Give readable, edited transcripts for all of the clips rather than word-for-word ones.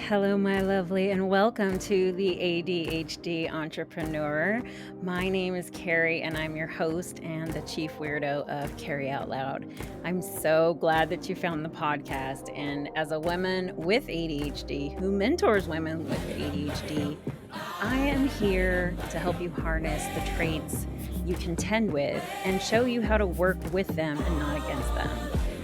Hello, my lovely, and welcome to the ADHD Entrepreneur. My name is Carrie, and I'm your host and the chief weirdo of Carrie Out Loud. I'm so glad that you found the podcast. And as a woman with ADHD who mentors women with ADHD, I am here to help you harness the traits you contend with and show you how to work with them and not against them.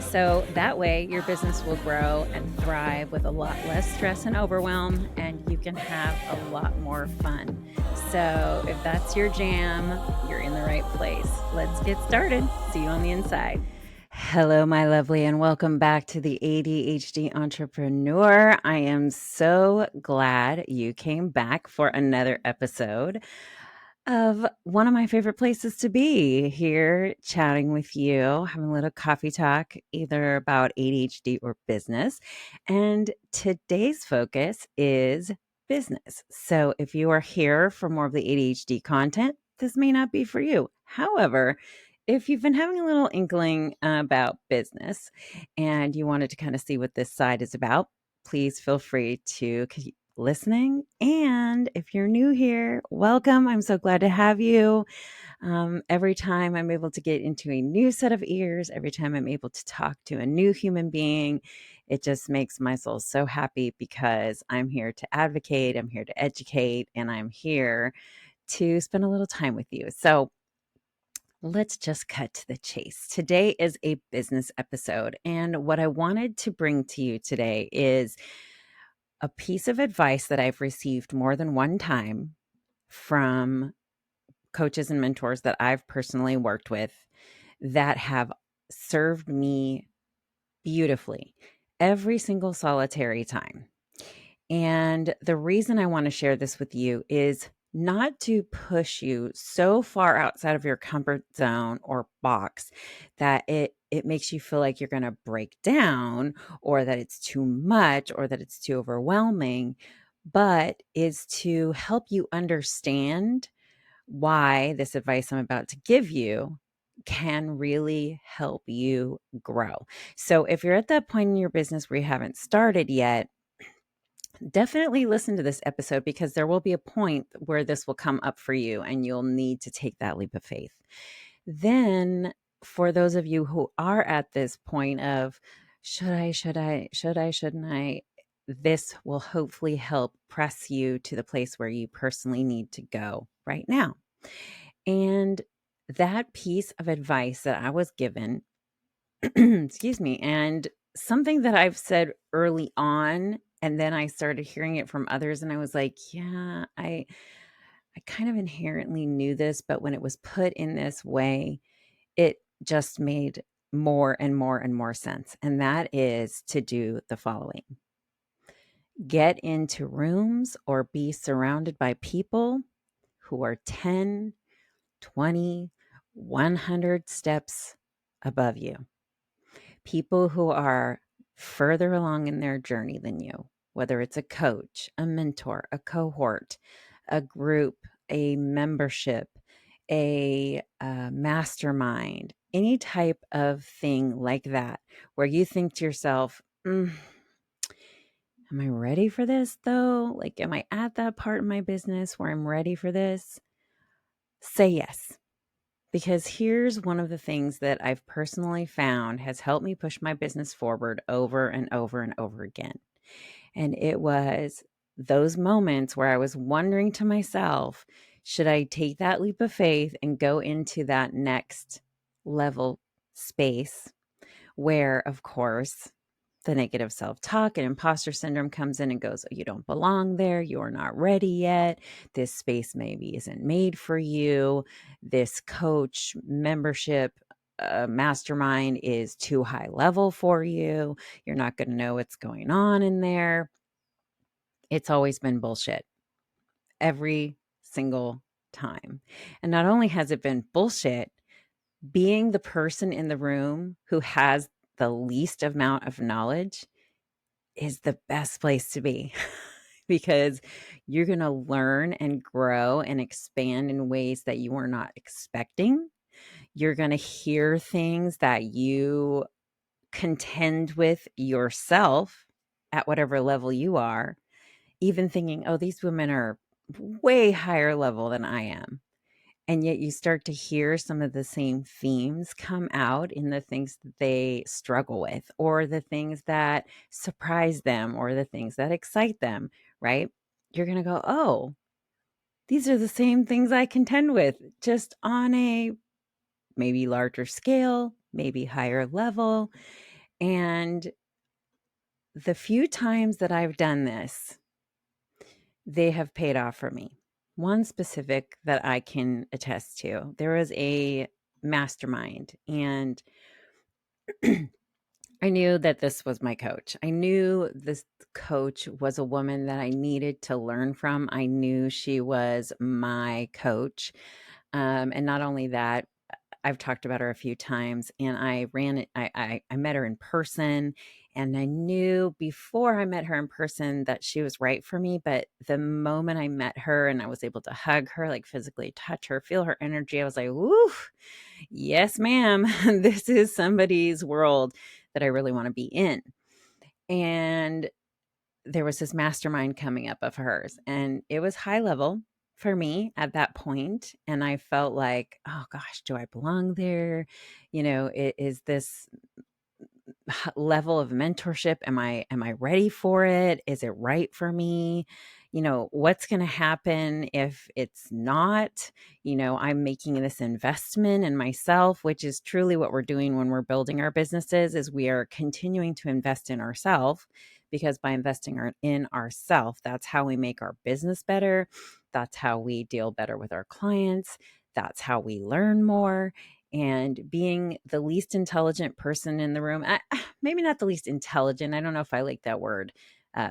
So that way your business will grow and thrive with a lot less stress and overwhelm, and you can have a lot more fun. So if that's your jam, you're in the right place. Let's get started. See you on the inside. Hello, my lovely, and welcome back to the ADHD Entrepreneur. I am so glad you came back for another episode of one of my favorite places to be, here chatting with you, having a little coffee talk, either about ADHD or business. And today's focus is business. So if you are here for more of the ADHD content, this may not be for you. However, if you've been having a little inkling about business and you wanted to kind of see what this side is about, please feel free to keep listening. And if you're new here, welcome. I'm so glad to have you. Every time I'm able to get into a new set of ears, every time I'm able to talk to a new human being, it just makes my soul so happy, because I'm here to advocate, I'm here to educate, and I'm here to spend a little time with you. So let's just cut to the chase. Today is a business episode, and what I wanted to bring to you today is a piece of advice that I've received more than one time from coaches and mentors that I've personally worked with that have served me beautifully every single solitary time. And the reason I want to share this with you is not to push you so far outside of your comfort zone or box that it makes you feel like you're going to break down, or that it's too much, or that it's too overwhelming, but is to help you understand why this advice I'm about to give you can really help you grow. So if you're at that point in your business where you haven't started yet, definitely listen to this episode, because there will be a point where this will come up for you and you'll need to take that leap of faith. Then, for those of you who are at this point of shouldn't I, this will hopefully help press you to the place where you personally need to go right now. And that piece of advice that I was given, excuse me, and something that I've said early on, and then I started hearing it from others, and I was like, yeah, I kind of inherently knew this, but when it was put in this way, it just made more and more and more sense. And that is to do the following: get into rooms or be surrounded by people who are 10, 20, 100 steps above you. People who are further along in their journey than you, whether it's a coach, a mentor, a cohort, a group, a membership, a mastermind, any type of thing like that, where you think to yourself, am I ready for this though? Like, am I at that part of my business where I'm ready for this? Say yes. Because here's one of the things that I've personally found has helped me push my business forward over and over and over again. And it was those moments where I was wondering to myself, should I take that leap of faith and go into that next level space, where, of course, the negative self-talk and imposter syndrome comes in and goes, you don't belong there. You're not ready yet. This space maybe isn't made for you. This coach membership mastermind is too high level for you. You're not going to know what's going on in there. It's always been bullshit every single time. And not only has it been bullshit, being the person in the room who has the least amount of knowledge is the best place to be, because you're going to learn and grow and expand in ways that you were not expecting. You're going to hear things that you contend with yourself at whatever level you are. even thinking, oh, these women are way higher level than I am. And yet you start to hear some of the same themes come out in the things that they struggle with, or the things that surprise them, or the things that excite them, right? You're going to go, oh, these are the same things I contend with, just on a maybe larger scale, maybe higher level. And the few times that I've done this, they have paid off for me. One specific that I can attest to, there was a mastermind, and I knew that this was my coach. I knew this coach was a woman that I needed to learn from. I knew she was my coach. And not only that, I've talked about her a few times, and I met her in person, and I knew before I met her in person that she was right for me. But the moment I met her and I was able to hug her, like physically touch her, feel her energy, I was like, woo, yes, ma'am. This is somebody's world that I really want to be in. And there was this mastermind coming up of hers, and it was high level for me at that point. And I felt like, oh gosh, do I belong there? Is this level of mentorship, am I ready for it? Is it right for me? What's going to happen if it's not? I'm making this investment in myself, which is truly what we're doing when we're building our businesses, is we are continuing to invest in ourselves, because by investing in ourselves, that's how we make our business better. That's how we deal better with our clients. That's how we learn more. And being the least intelligent person in the room, maybe not the least intelligent. I don't know if I like that word,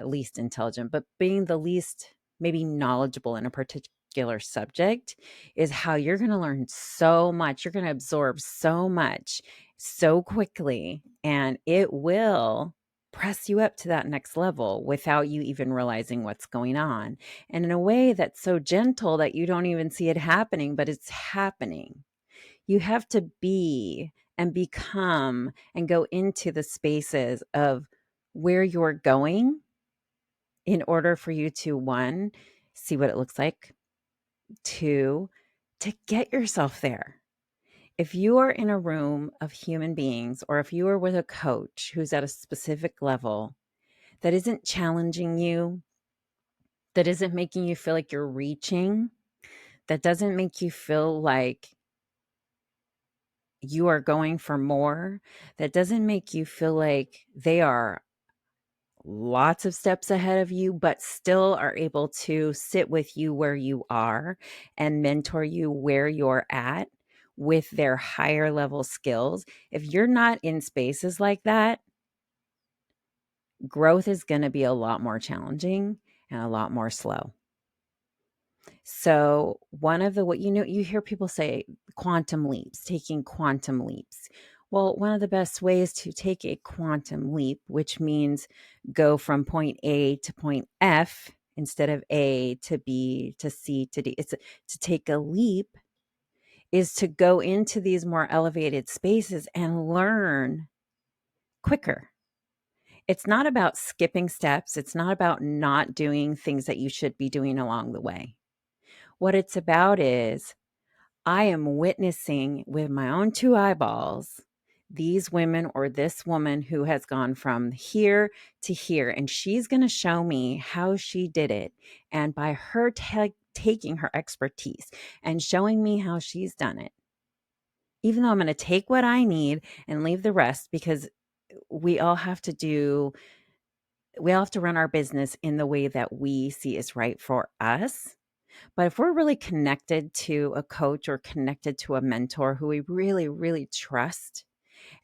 least intelligent, but being the least maybe knowledgeable in a particular subject is how you're going to learn so much. You're going to absorb so much so quickly, and it will press you up to that next level without you even realizing what's going on. And in a way that's so gentle that you don't even see it happening, but it's happening. You have to be and become and go into the spaces of where you're going in order for you to, one, see what it looks like, two, to get yourself there. If you are in a room of human beings, or if you are with a coach who's at a specific level that isn't challenging you, that isn't making you feel like you're reaching, that doesn't make you feel like you are going for more, that doesn't make you feel like they are lots of steps ahead of you, but still are able to sit with you where you are and mentor you where you're at with their higher level skills. If you're not in spaces like that, growth is going to be a lot more challenging and a lot more slow. So one of the, you hear people say quantum leaps, taking quantum leaps. Well, one of the best ways to take a quantum leap, which means go from point A to point F instead of A to B to C to D, to take a leap, is to go into these more elevated spaces and learn quicker. It's not about skipping steps. It's not about not doing things that you should be doing along the way. What it's about is, I am witnessing with my own two eyeballs these women, or this woman who has gone from here to here, and she's going to show me how she did it. And by her taking her expertise and showing me how she's done it, even though I'm going to take what I need and leave the rest, because we all have to run our business in the way that we see is right for us. But if we're really connected to a coach or connected to a mentor who we really, really trust,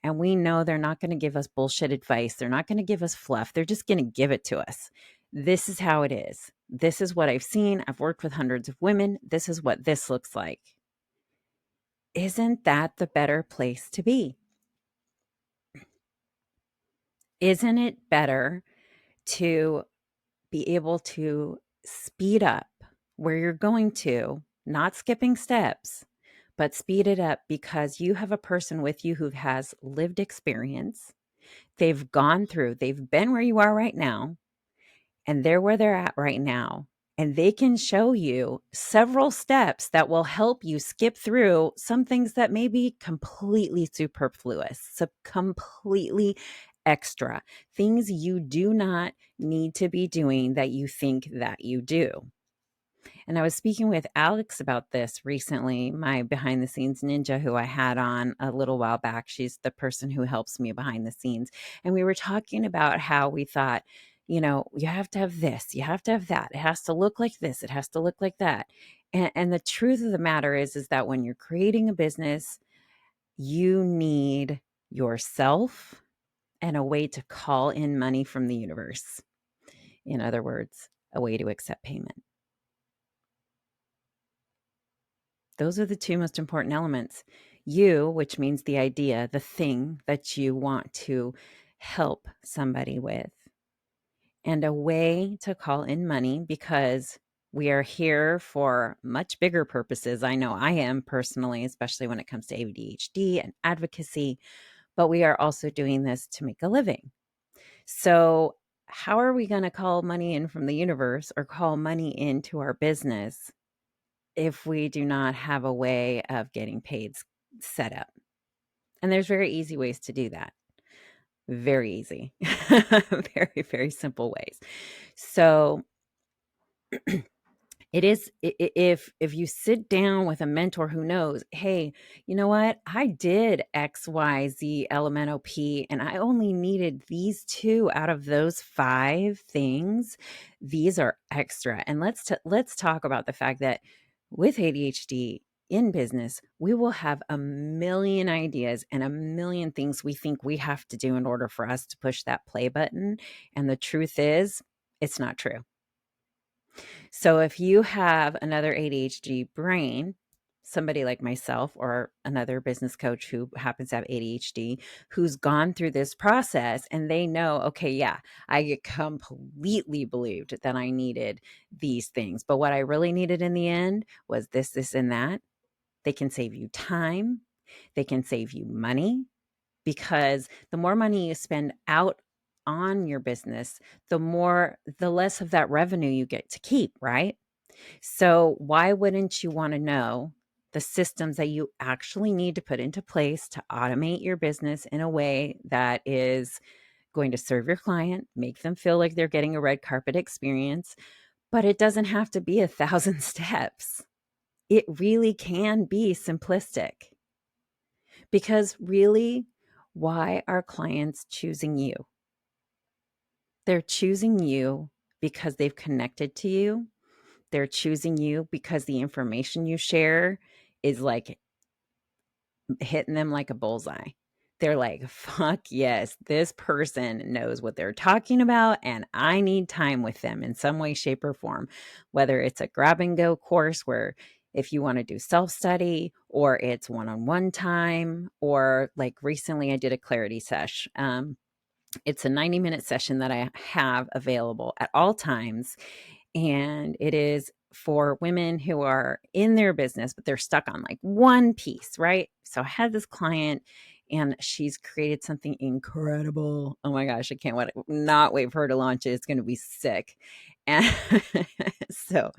and we know they're not going to give us bullshit advice, they're not going to give us fluff, they're just going to give it to us. This is how it is. This is what I've seen. I've worked with hundreds of women. This is what this looks like. Isn't that the better place to be? Isn't it better to be able to speed up where you're going to, not skipping steps, but speed it up because you have a person with you who has lived experience. They've gone through, they've been where you are right now, and they're where they're at right now. And they can show you several steps that will help you skip through some things that may be completely superfluous, so completely extra, things you do not need to be doing that you think that you do. And I was speaking with Alex about this recently, my behind the scenes ninja who I had on a little while back. She's the person who helps me behind the scenes. And we were talking about how we thought, you have to have this, you have to have that. It has to look like this, it has to look like that. And the truth of the matter is that when you're creating a business, you need yourself and a way to call in money from the universe. In other words, a way to accept payment. Those are the two most important elements. You, which means the idea, the thing that you want to help somebody with, and a way to call in money, because we are here for much bigger purposes. I know I am personally, especially when it comes to ADHD and advocacy, but we are also doing this to make a living. So, how are we going to call money in from the universe or call money into our business if we do not have a way of getting paid set up? And there's very easy ways to do that. Very easy. Very, very simple ways. So it is, if you sit down with a mentor who knows, hey, you know what? I did XYZ elemental P and I only needed these two out of those 5 things. These are extra. And let's talk about the fact that with ADHD in business, we will have a million ideas and a million things we think we have to do in order for us to push that play button. And the truth is, it's not true. So if you have another ADHD brain, somebody like myself or another business coach who happens to have ADHD, who's gone through this process and they know, okay, yeah, I completely believed that I needed these things. But what I really needed in the end was this, this, and that. They can save you time. They can save you money, because the more money you spend out on your business, the less of that revenue you get to keep, right? So why wouldn't you want to know the systems that you actually need to put into place to automate your business in a way that is going to serve your client, make them feel like they're getting a red carpet experience, but it doesn't have to be 1,000 steps. It really can be simplistic, because really, why are clients choosing you? They're choosing you because they've connected to you. They're choosing you because the information you share is like hitting them like a bullseye. They're like, fuck yes, this person knows what they're talking about, and I need time with them in some way, shape, or form. Whether it's a grab and go course where if you want to do self-study, or it's one-on-one time, or like recently I did a clarity sesh. It's a 90-minute session that I have available at all times. And it is for women who are in their business, but they're stuck on like one piece, right? So I had this client and she's created something incredible. Oh my gosh, I can't not wait for her to launch it. It's going to be sick. And so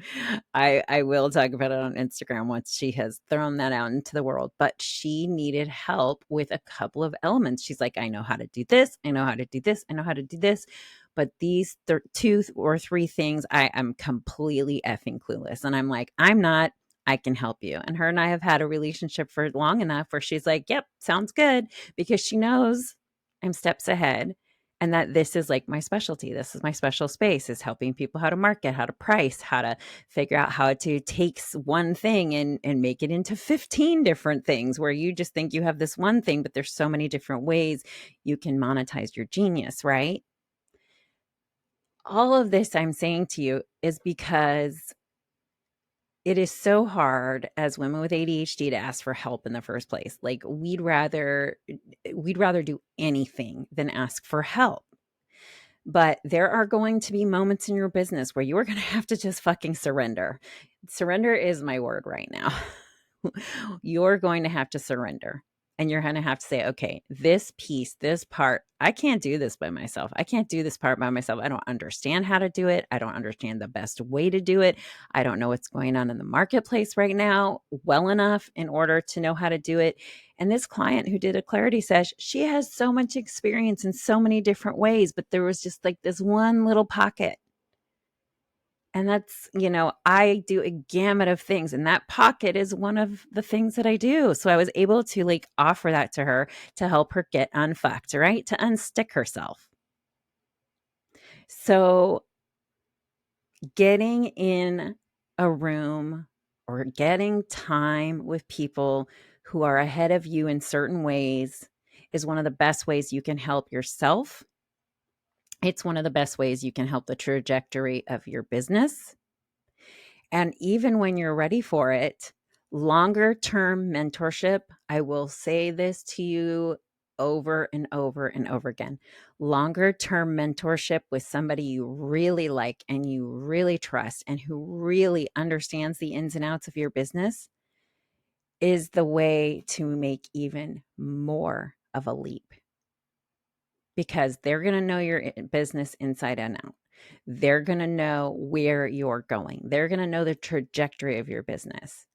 I will talk about it on Instagram once she has thrown that out into the world. But she needed help with a couple of elements. She's like, I know how to do this. I know how to do this. I know how to do this. But these 2 or 3 things, I am completely effing clueless. And I'm like, I'm not, I can help you. And her and I have had a relationship for long enough where she's like, yep, sounds good, because she knows I'm steps ahead and that this is like my specialty. This is my special space, is helping people how to market, how to price, how to figure out how to take one thing and make it into 15 different things, where you just think you have this one thing, but there's so many different ways you can monetize your genius, right? All of this I'm saying to you is because it is so hard as women with ADHD to ask for help in the first place. Like we'd rather do anything than ask for help. But there are going to be moments in your business where you are going to have to just fucking surrender. Surrender is my word right now. You're going to have to surrender. And you're going to have to say, okay, this piece, this part, I can't do this by myself. I can't do this part by myself. I don't understand how to do it. I don't understand the best way to do it. I don't know what's going on in the marketplace right now well enough in order to know how to do it. And this client who did a clarity sesh, she has so much experience in so many different ways, but there was just like this one little pocket. And that's, I do a gamut of things, and that pocket is one of the things that I do. So I was able to like offer that to her to help her get unfucked, right? To unstick herself. So getting in a room or getting time with people who are ahead of you in certain ways is one of the best ways you can help yourself. It's one of the best ways you can help the trajectory of your business. And even when you're ready for it, longer term mentorship, I will say this to you over and over and over again. Longer term mentorship with somebody you really like and you really trust and who really understands the ins and outs of your business is the way to make even more of a leap, because they're going to know your business inside and out. They're going to know where you're going. They're going to know the trajectory of your business.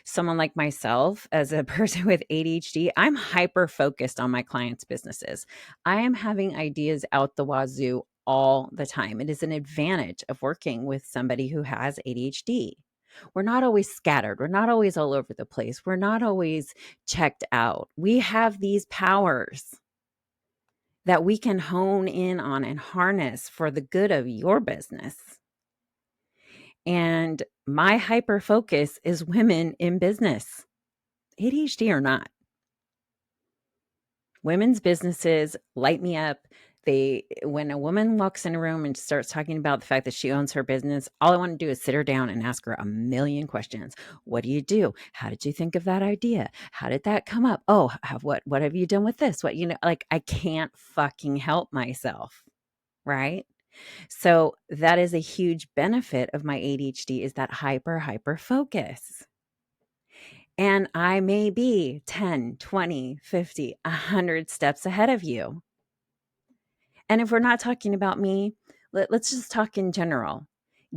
Someone like myself, as a person with ADHD, I'm hyper focused on my clients' businesses. I am having ideas out the wazoo all the time. It is an advantage of working with somebody who has ADHD. We're not always scattered. We're not always all over the place. We're not always checked out. We have these powers that we can hone in on and harness for the good of your business. And my hyper focus is women in business, ADHD or not. Women's businesses light me up. When a woman walks in a room and starts talking about the fact that she owns her business, all I want to do is sit her down and ask her a million questions. What do you do? How did you think of that idea? How did that come up? Oh, what have you done with this? Like I can't fucking help myself, right? So that is a huge benefit of my ADHD, is that hyper focus. And I may be 10, 20, 50, 100 steps ahead of you. And if we're not talking about me, let's just talk in general.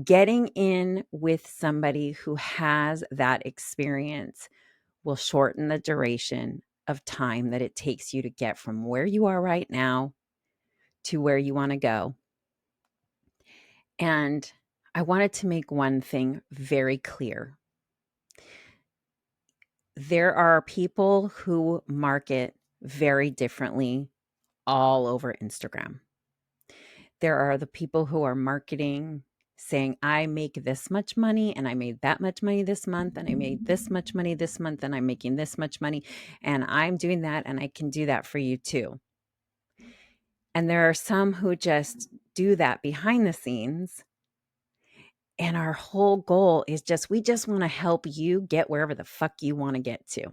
Getting in with somebody who has that experience will shorten the duration of time that it takes you to get from where you are right now to where you want to go. And I wanted to make one thing very clear. There are people who market very differently all over Instagram. There are the people who are marketing saying, I make this much money and I made that much money this month and I made this much money this month and I'm making this much money and I'm doing that and I can do that for you too. And there are some who just do that behind the scenes. And our whole goal is we just want to help you get wherever the fuck you want to get to.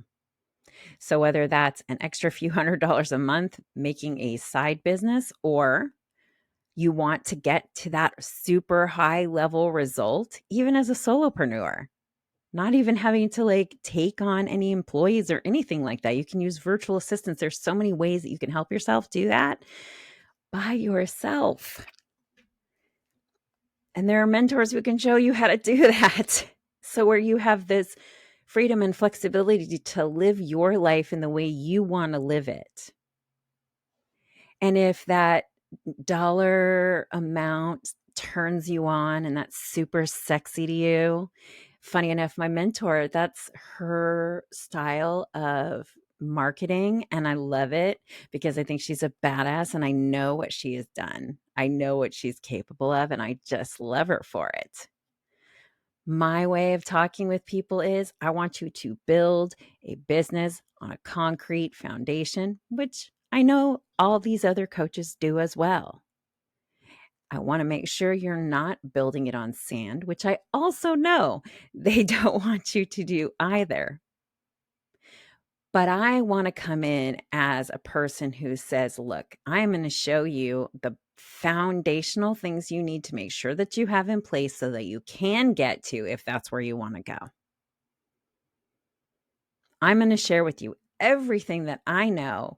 So whether that's an extra few $100s a month making a side business, or you want to get to that super high level result, even as a solopreneur, not even having to like take on any employees or anything like that. You can use virtual assistants. There's so many ways that you can help yourself do that by yourself. And there are mentors who can show you how to do that. So where you have this freedom and flexibility to live your life in the way you want to live it. And if that dollar amount turns you on and that's super sexy to you, funny enough, my mentor, that's her style of marketing. And I love it because I think she's a badass and I know what she has done. I know what she's capable of, and I just love her for it. My way of talking with people is, I want you to build a business on a concrete foundation, which I know all these other coaches do as well. I want to make sure you're not building it on sand, which I also know they don't want you to do either. But I want to come in as a person who says, look, I'm going to show you the foundational things you need to make sure that you have in place so that you can get to, if that's where you want to go. I'm going to share with you everything that I know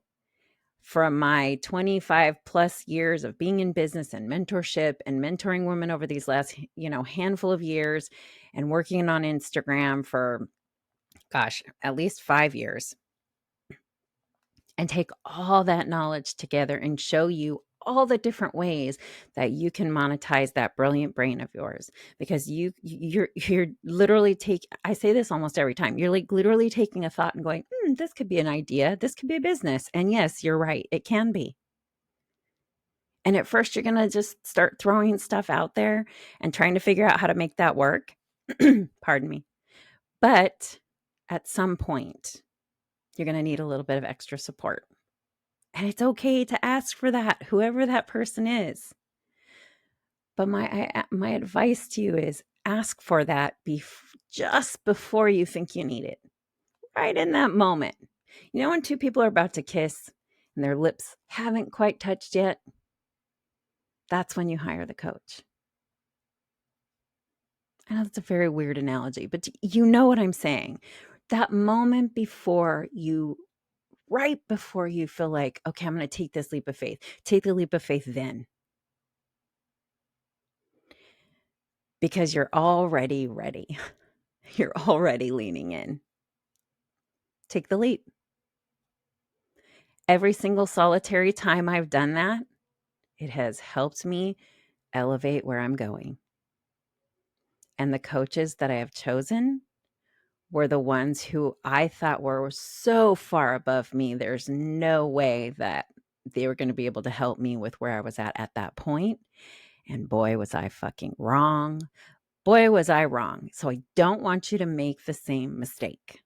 from my 25 plus years of being in business and mentorship and mentoring women over these last, handful of years, and working on Instagram for, gosh, at least 5 years, and take all that knowledge together and show you all the different ways that you can monetize that brilliant brain of yours. Because you're literally I say this almost every time, you're like literally taking a thought and going, this could be an idea, this could be a business. And yes, you're right, it can be. And at first you're going to just start throwing stuff out there and trying to figure out how to make that work. Pardon me. But at some point you're going to need a little bit of extra support. And it's okay to ask for that, whoever that person is. But my advice to you is ask for that just before you think you need it. Right in that moment. You know when two people are about to kiss and their lips haven't quite touched yet? That's when you hire the coach. I know that's a very weird analogy, but you know what I'm saying. That moment right before you feel like, okay, I'm going to take this leap of faith. Take the leap of faith then. Because you're already ready. You're already leaning in. Take the leap. Every single solitary time I've done that, it has helped me elevate where I'm going. And the coaches that I have chosen were the ones who I thought were so far above me. There's no way that they were going to be able to help me with where I was at that point. And boy, was I fucking wrong. Boy, was I wrong. So I don't want you to make the same mistake.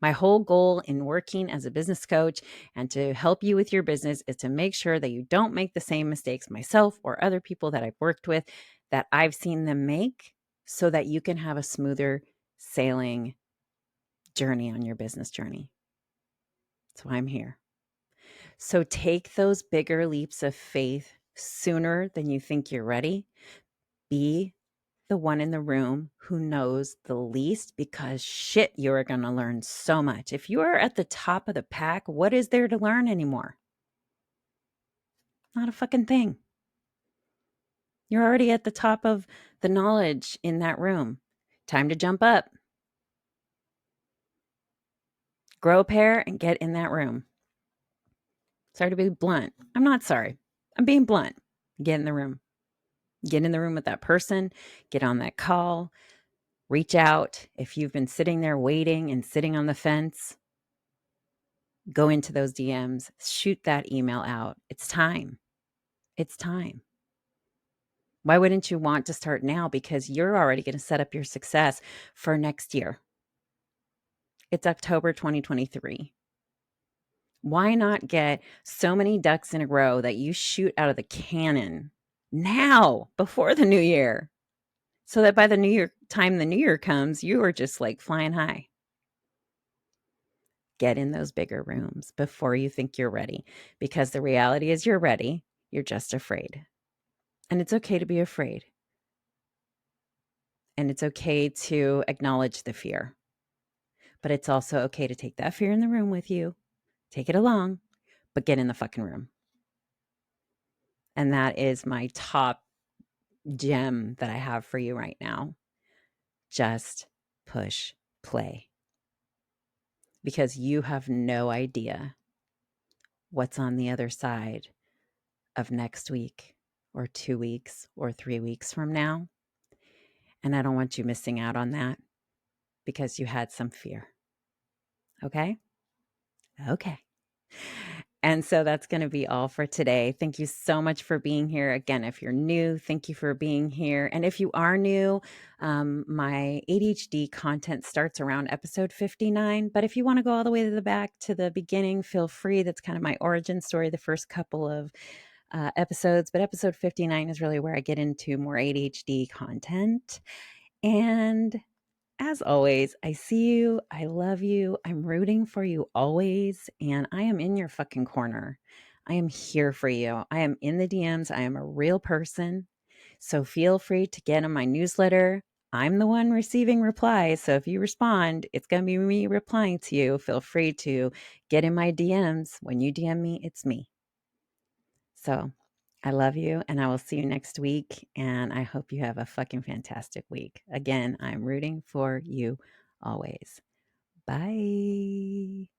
My whole goal in working as a business coach and to help you with your business is to make sure that you don't make the same mistakes myself or other people that I've worked with that I've seen them make, so that you can have a smoother sailing journey on your business journey. So I'm here. So take those bigger leaps of faith sooner than you think you're ready. Be the one in the room who knows the least, because shit, you are going to learn so much. If you are at the top of the pack, what is there to learn anymore? Not a fucking thing. You're already at the top of the knowledge in that room. Time to jump up. Grow a pair and get in that room. Sorry to be blunt. I'm not sorry. I'm being blunt. Get in the room. Get in the room with that person. Get on that call. Reach out. If you've been sitting there waiting and sitting on the fence, go into those DMs. Shoot that email out. It's time. It's time. Why wouldn't you want to start now? Because you're already going to set up your success for next year. It's October 2023. Why not get so many ducks in a row that you shoot out of the cannon now, before the new year, so that by the time the new year comes, you are just like flying high? Get in those bigger rooms before you think you're ready, because the reality is you're ready. You're just afraid. And it's okay to be afraid. And it's okay to acknowledge the fear. But it's also okay to take that fear in the room with you. Take it along, but get in the fucking room. And that is my top gem that I have for you right now. Just push play. Because you have no idea what's on the other side of next week or 2 weeks or 3 weeks from now. And I don't want you missing out on that because you had some fear. Okay? Okay. And so that's going to be all for today. Thank you so much for being here. Again, if you're new, thank you for being here. And if you are new, my ADHD content starts around episode 59. But if you want to go all the way to the back to the beginning, feel free. That's kind of my origin story, the first couple of episodes. But episode 59 is really where I get into more ADHD content. And as always, I see you. I love you. I'm rooting for you always. And I am in your fucking corner. I am here for you. I am in the DMs. I am a real person. So feel free to get on my newsletter. I'm the one receiving replies. So if you respond, it's going to be me replying to you. Feel free to get in my DMs. When you DM me, it's me. So I love you and I will see you next week. And I hope you have a fucking fantastic week. Again, I'm rooting for you always. Bye.